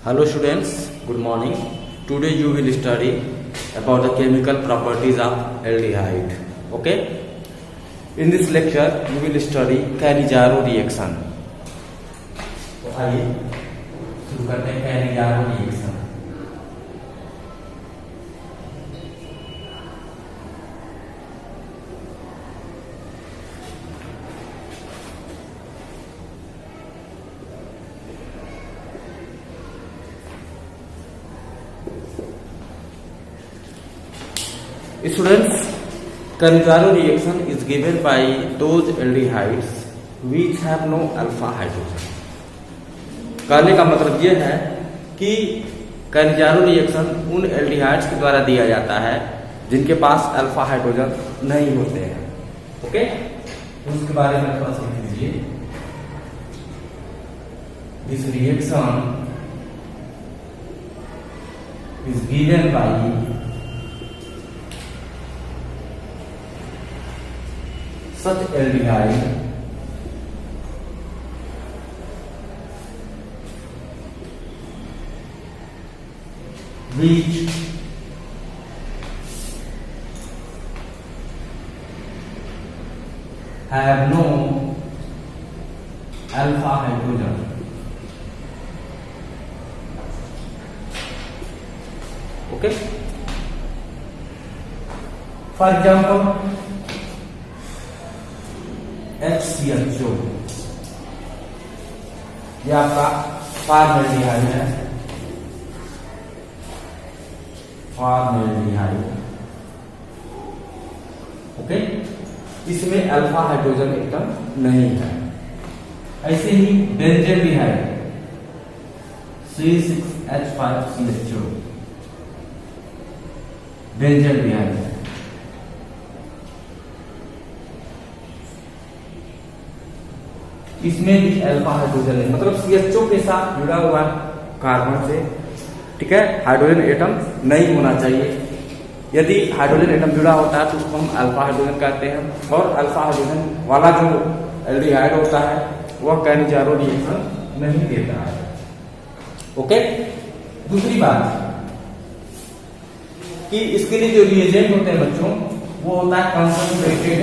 Hello students, good morning. Today you will study about the chemical properties of aldehyde. Okay? In this lecture you will study Cannizzaro reaction. तो आइए शुरू करते हैं Cannizzaro reaction. Students, Cannizzaro reaction is given by those aldehydes which have no alpha hydrogen. कहने का मतलब यह है कि Cannizzaro reaction उन aldehydes के द्वारा दिया जाता है जिनके पास अल्फा हाइड्रोजन नहीं होते हैं. ओके, उसके बारे में थोड़ा सीख लीजिए. This reaction is given by such aldehyde which have no alpha hydrogen. Okay, for example HCHO, ये आपका फॉर्मेल्डिहाइड है. फॉर्मेल्डिहाइड, ओके, इसमें अल्फा हाइड्रोजन एटम नहीं है. ऐसे ही बेंजेल्डिहाइड C6H5CHO, बेंजेल्डिहाइड, इसमें भी अल्फा हाइड्रोजन है, मतलब CHO के साथ जुड़ा हुआ कार्बन से, ठीक है, हाइड्रोजन एटम नहीं होना चाहिए. यदि हाइड्रोजन एटम जुड़ा होता है तो उसको हम अल्फा हाइड्रोजन कहते हैं. और अल्फा हाइड्रोजन वाला जो एल्डिहाइड होता है वह कैनिजारो रिएक्शन नहीं देता है. ओके, दूसरी बात कि इसके लिए जो रिएजेंट होते हैं बच्चों, वो होता है कंसंट्रेटेड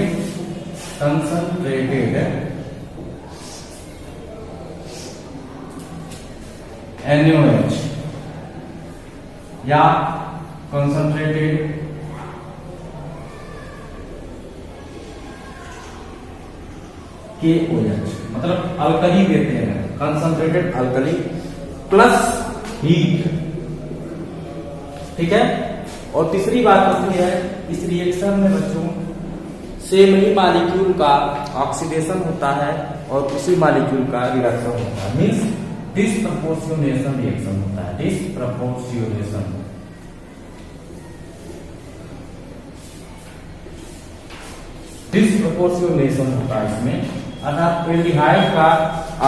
NaOH या कंसंट्रेटेड KOH, मतलब अल्कली देते हैं, कंसंट्रेटेड अल्कली प्लस हीट. ठीक है. और तीसरी बात होती है इस रिएक्शन में बच्चों सेम ही मॉलिक्यूल का ऑक्सीडेशन होता है और उसी मॉलिक्यूल का रिडक्शन होता है. मींस डिसप्रपोर्शनेशन रिएक्शन होता है. डिसप्रपोर्शनेशन होता है इसमें, अर्थात एल्डिहाइड का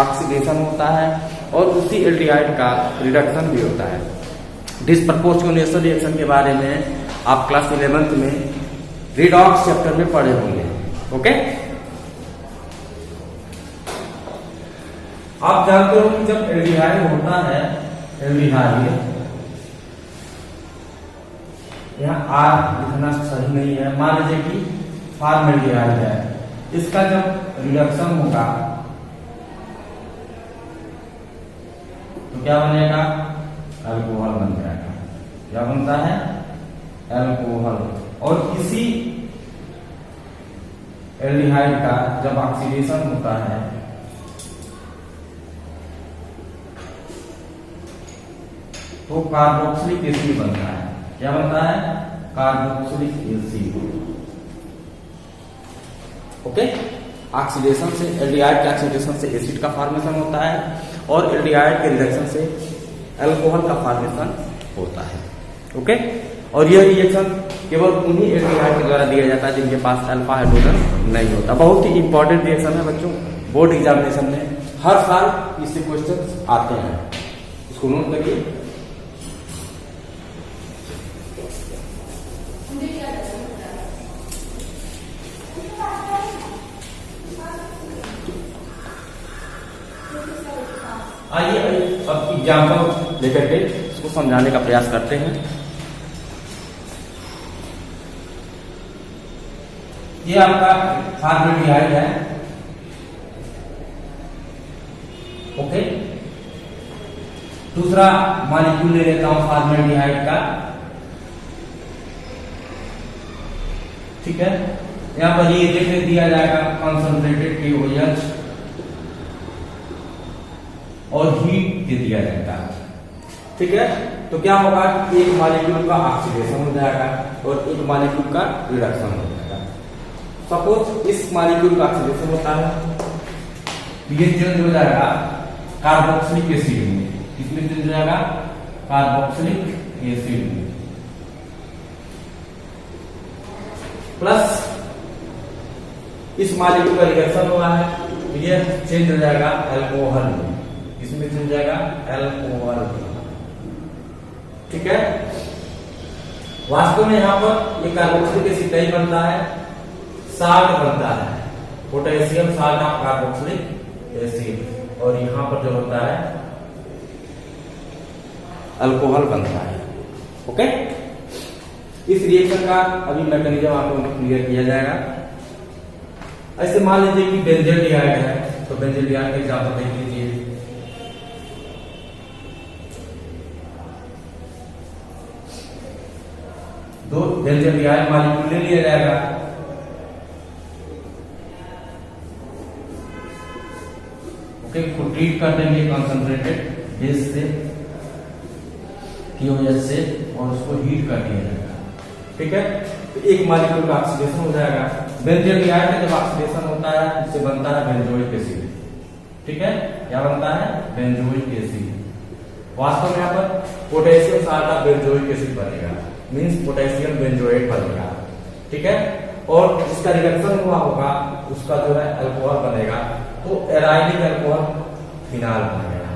ऑक्सीडेशन होता है और उसी एल्डिहाइड का रिडक्शन भी होता है. डिसप्रपोर्शनेशन रिएक्शन के बारे में आप क्लास 11th में रिडॉक्स चैप्टर में पढ़े होंगे. ओके, आप जानते हो कि जब एल्डिहाइड होता है, एल्डिहाइड, यहाँ आर लिखना सही नहीं है, मान लीजिए कि फॉर्मेल्डिहाइड है, इसका जब रिडक्शन होगा तो क्या बनेगा? अल्कोहल बन जाएगा. क्या बनता है? अल्कोहल. और इसी एल्डिहाइड का जब ऑक्सीडेशन होता है तो कार्बोक्सिलिक एसिड बनता है. क्या बनता है? Carboxylic acid. ओके, ऑक्सीडेशन से, एल्डिहाइड के ऑक्सीडेशन से एसिड का फॉर्मेशन होता है और एल्डिहाइड के रिडक्शन से अल्कोहल का फॉर्मेशन होता है. ओके, और यह रिएक्शन केवल उन्हीं एल्डिहाइड के द्वारा दिया जाता है जिनके पास अल्फा हाइड्रोजन नहीं होता. बहुत ही इंपॉर्टेंट रिएक्शन है बच्चों, बोर्ड एग्जामिनेशन में हर साल इससे क्वेश्चन आते हैं, इसको नोट करिए. आइए अब एग्जाम्पल लेकर के इसको समझाने का प्रयास करते हैं। ये आपका फॉर्मेल्डिहाइड है। ओके, दूसरा मॉलिक्यूल ले लेता हूं फॉर्मेल्डिहाइड का। ठीक है, यहां पर ये देख दिया जाएगा कंसंट्रेटेड KOH और हीट दे दिया जाएगा। ठीक है, तो क्या होगा, एक मॉलिक्यूल का ऑक्सीडेशन हो जाएगा और एक मॉलिक्यूल का रिडक्शन हो जाएगा। सपोज इस मॉलिक्यूल का ऑक्सीडेशन होता है, ये चेंज हो जाएगा कार्बोक्सिलिक एसिड में। किसमें चेंज हो जाएगा? कार्बोक्सिलिक एसिड में। प्लस इस मॉलिक्यूल का रिएक्शन हुआ है, तो ये चेंज हो जाएगा अल्कोहल में। इसमें चेंज हो जाएगा अल्कोहल में। ठीक है, वास्तव में यहां पर ये कार्बोक्सिलिक एसिड नहीं बनता है, साल्ट बनता है, potassium salt of carboxylic acid, और यहां पर जो होता है अल्कोहल बनता है। ओके, इस रिएक्शन का अभी मैकेनिज्म आपको क्लियर किया जाएगा। ऐसे मान लीजिए कि बेंजोल्डिहाइड है, तो बेंजोल्डिहाइड का एग्जांपल देख लीजिए। दो बेंजोल्डिहाइड मॉलिक्यूल ले लिया जाएगा। ओके, को ट्रीट कर देंगे कंसंट्रेटेड बेस से, KOH से, और उसको हीट कर दिया जाएगा। ठीक है, तो एक मॉलिक्यूल का ऑक्सीडेशन हो जाएगा। बेंजोल्डिहाइड का जब ऑक्सीडेशन होता है, इससे बनता है बेंजोइक एसिड। ठीक है, क्या बनता है? Benzoic acid. वास्तव में यहाँ पर potassium salt of benzoic acid बनेगा, मींस पोटेशियम बेंजोएट बनेगा। ठीक है, और जिसका रिडक्शन हुआ होगा उसका जो है अल्कोहल बनेगा, तो एराइलिक अल्कोहल फिनाल बनेगा।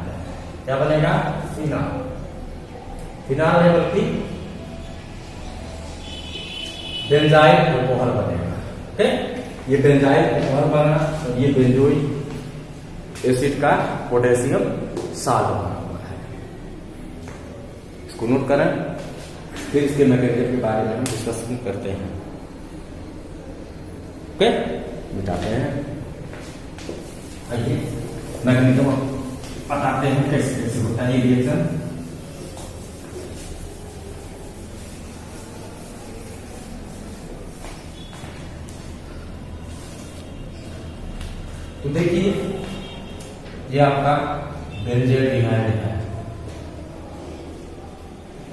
क्या बनेगा? फिनाल। फिनाल है बल्कि बेंजाइल अल्कोहल बनेगा। ओके, ये बेंजाइल अल्कोहल बना, और ये बेंजोइक एसिड का पोटेशियम साल्ट बना हुआ है। इसको नोट करें, फिर इसके मैकेनिज्म के बारे में हम डिस्कस करते हैं। ओके, मिटाते हैं। आइए मैकेनिज्म बताते हैं कैसे कैसे होता है ये रिएक्शन। तो देखिए, ये आपका बेंजोल्डिहाइड है।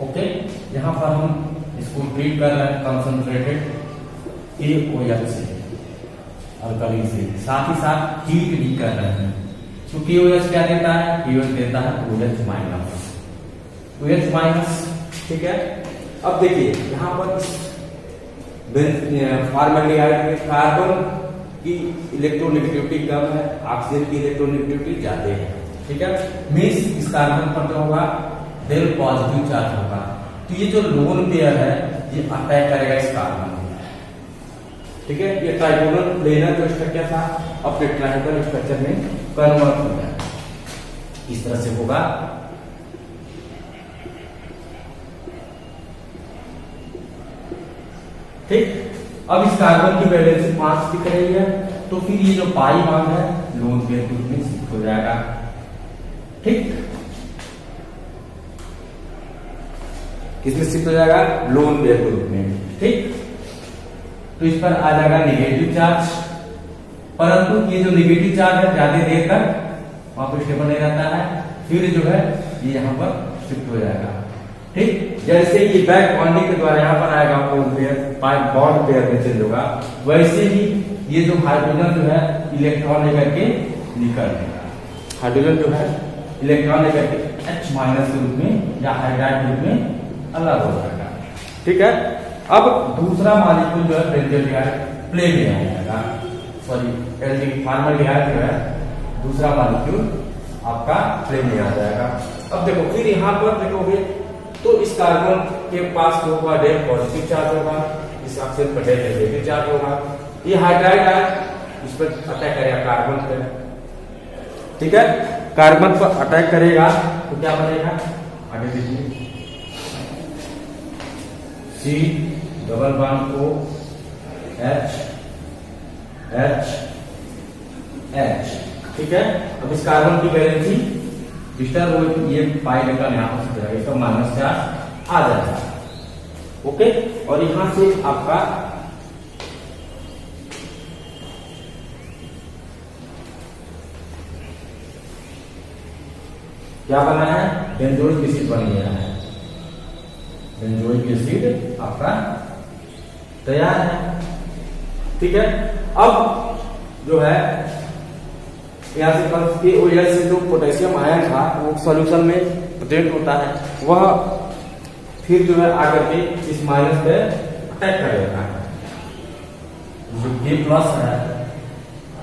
ओके, यहां पर हम इसको ट्रीट कर रहे हैं कंसंट्रेटेड KOH से, अल्कली से, साथ ही साथ हीट भी कर रहे हैं। तो KOH क्या देता है? KOH देता है OH माइनस, OH माइनस। ठीक है, अब देखिए यहां पर फॉर्मेल्डिहाइड में कार्बन की इलेक्ट्रोनेगेटिविटी कम है, ऑक्सीजन की इलेक्ट्रोनेगेटिविटी ज्यादा है। ठीक है, मींस इस कार्बन पर जो होगा डेल पॉजिटिव चार्ज होगा, तो ये जो लोन पेयर है ये अटैक करेगा इस कार्बन में। ठीक है, ये ट्राइगोनल प्लेनर जो स्ट्रक्चर था अपने ट्राइगोनल स्ट्रक्चर में कन्वर्ट हो गया, इस तरह से होगा। ठीक, अब इस कार्बन की वैलेंसी 5 दिख रही है, तो फिर ये जो पाई बॉन्ड है लोन पेयर के रूप में शिफ्ट हो जाएगा। ठीक, किसमें शिफ्ट हो जाएगा? लोन पेयर के रूप में। ठीक, तो इस पर आ जाएगा नेगेटिव चार्ज, परंतु ये जो नेगेटिव चार्ज है ज्यादा देर तक वहां पर स्टेबल नहीं रहता है, फिर जो है ये यहाँ पर शिफ्ट हो जाएगा। ठीक, जैसे ये बैक बॉन्डिंग के द्वारा यहाँ पर आएगा लोन पेयर, बॉन्ड पेयर में चेंज होगा, वैसे ही ये जो हाइड्रोजन जो है इलेक्ट्रॉन लेकर के निकल जाएगा। हाइड्रोजन जो है इलेक्ट्रॉन लेकर के H माइनस के रूप में या हाइड्राइड के रूप में अलग हो जाएगा। ठीक है, अब दूसरा मॉलिक्यूल जो है बेंजोल्डिहाइड प्ले में आ जाएगा, सॉरी फॉर्मेल्डिहाइड जो है दूसरा मॉलिक्यूल आपका प्ले में आ जाएगा। अब देखो, फिर यहाँ पर देखोगे तो इस कार्बन के पास जो होगा डेल पॉजिटिव चार्ज होगा, इस ऑक्सीजन पर डेल नेगेटिव चार्ज होगा। ये हाइड्राइड है, इस पर अटैक करेगा कार्बन पर। ठीक है, कार्बन पर अटैक करेगा तो क्या बनेगा? आगे देखिए C डबल बॉन्ड को H H H, ठीक है। अब इस कार्बन की वैलेंसी डिस्टर्ब हो, ये पाई इलेक्ट्रॉन यहाँ पर शिफ्ट जाएगा, इसका माइनस चार्ज आ जाएगा। ओके, और यहां से आपका क्या बना है, बेंजोइक एसिड बन गया है। बेंजोइक एसिड आपका तैयार है, ठीक है। अब जो है यहाँ से कल के OH से जो पोटेशियम आयन था वो सॉल्यूशन में प्रेजेंट होता है, वह फिर जो है आकर के इस माइनस पे अटैक करेगा, जो K प्लस है,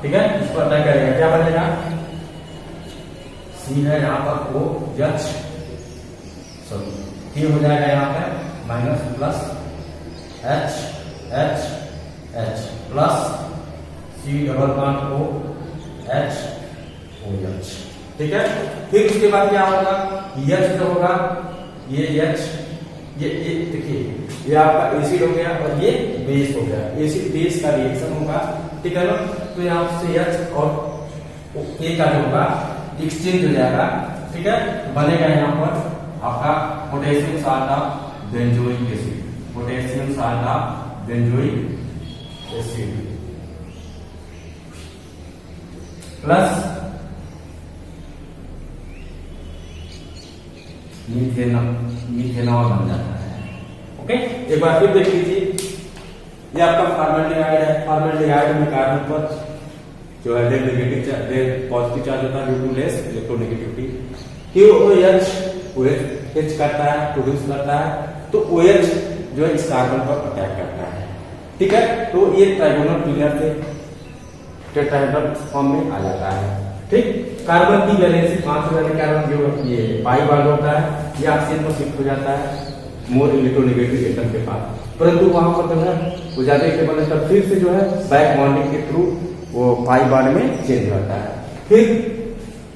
ठीक है, इस पर अटैक करेगा। क्या बनेगा, C है यहाँ पर O H, सॉरी K हो जाएगा यहाँ पे minus plus H H H plus C double bond O H O H, ठीक है। फिर उसके बाद क्या होगा, H जो होगा ये H, ये देखिए ये आपका एसिड हो गया और ये बेस हो गया, एसिड बेस का रिएक्शन होगा, ठीक है ना। तो यहाँ से H और K का जो होगा एक्सचेंज हो जाएगा, ठीक है। बनेगा यहाँ पर आपका potassium salt of benzoic acid, potassium salt of benzoic acid plus methanol बन जाता है। ओके, एक बार फिर देख लीजिए, ये आपका फॉर्मेल्डिहाइड है। फॉर्मेल्डिहाइड में कार्बन पर जो है lead negative lead positive charge होता है due to less electronegativity. OH H करता है, प्रोड्यूस करता है, तो OH जो है इस कार्बन पर अटैक करता है, ठीक है। तो ये ट्राइगोनल पिलर से टेट्राहेड्रल फॉर्म में आ जाता है, ठीक। कार्बन की वैलेंसी 5 हो जाने के कारण जो ये पाई बॉन्ड होता है ये ऑक्सीजन पर शिफ्ट हो जाता है मोर इलेक्ट्रोनेगेटिव एटम के पास, परंतु वहां पर जो है वो ज्यादा स्टेबल है, तब फिर से जो है बैक बॉन्डिंग के थ्रू वो पाई बॉन्ड में चेंज होता है। फिर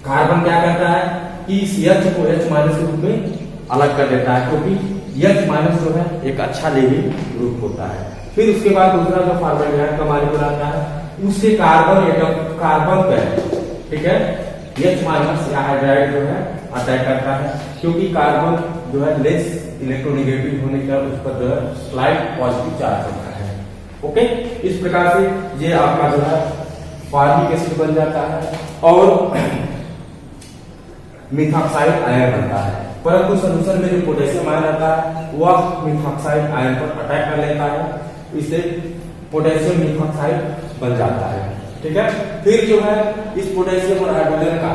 कार्बन क्या करता है कि इस H को H माइनस के रूप में अलग कर देता है, क्योंकि H माइनस जो है एक अच्छा लेविंग ग्रुप होता है। फिर उसके बाद दूसरा जो फॉर्मेल्डिहाइड का मॉलिक्यूल आता है, उसके कार्बन एटम कार्बन पे, ठीक है, H माइनस या हाइड्राइड जो है अटैक करता है, क्योंकि कार्बन जो है लेस इलेक्ट्रोनेगेटिव होने के कारण उस पर जो है स्लाइट पॉजिटिव चार्ज होता है। ओके, इस प्रकार से ये आपका जो है फॉर्मिक एसिड बन जाता है और मिथॉक्साइड आयन बनता है। परंतु सॉल्यूशन में जो पोटेशियम आयन आता है वह मिथॉक्साइड आयन पर अटैक कर लेता है, इससे पोटेशियम मिथॉक्साइड बन जाता है, ठीक है। फिर जो है इस पोटेशियम और हाइड्रोजन का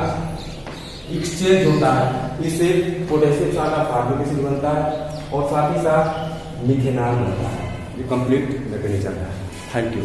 एक्सचेंज होता है, इससे पोटेशियम साथ फॉर्मिक एसिड बनता है और साथ ही साथ मिथेनॉल बनता है। ये कंप्लीट मैकेनिज्म है। Thank you.